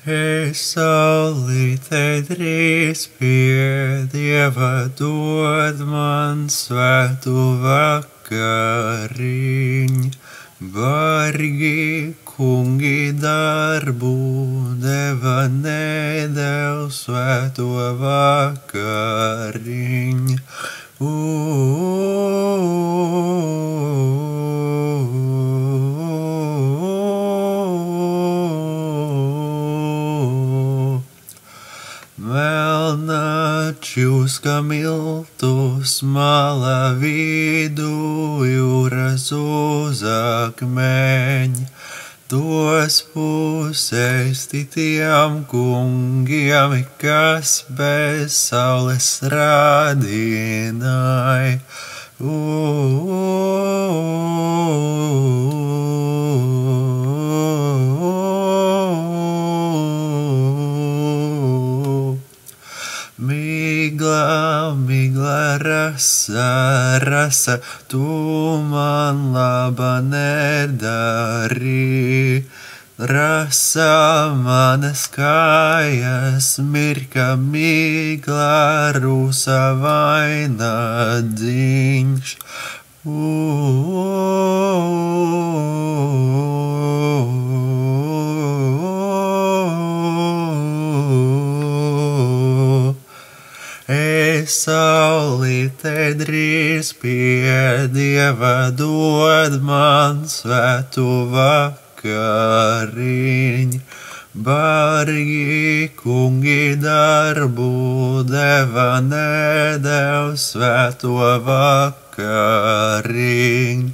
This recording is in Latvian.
Saulīte drīz pie Dieva dod man svētu vakariņu. Bargi kungi darbu deva, nedev svēto vakariņu. Melna čūska miltus mala vidu jūras uzakmeņ. Tos pusēs tiem kungiem, kas bez saules rādināja. Migla rasa, tu man laba nedari. Rasa manas kājas, mirka migla, rūsa vaina dziņš. Saulīte drīz pie Dieva dod man svētu vakariņu. Bargi kungi darbu deva, nedev svēto vakariņu.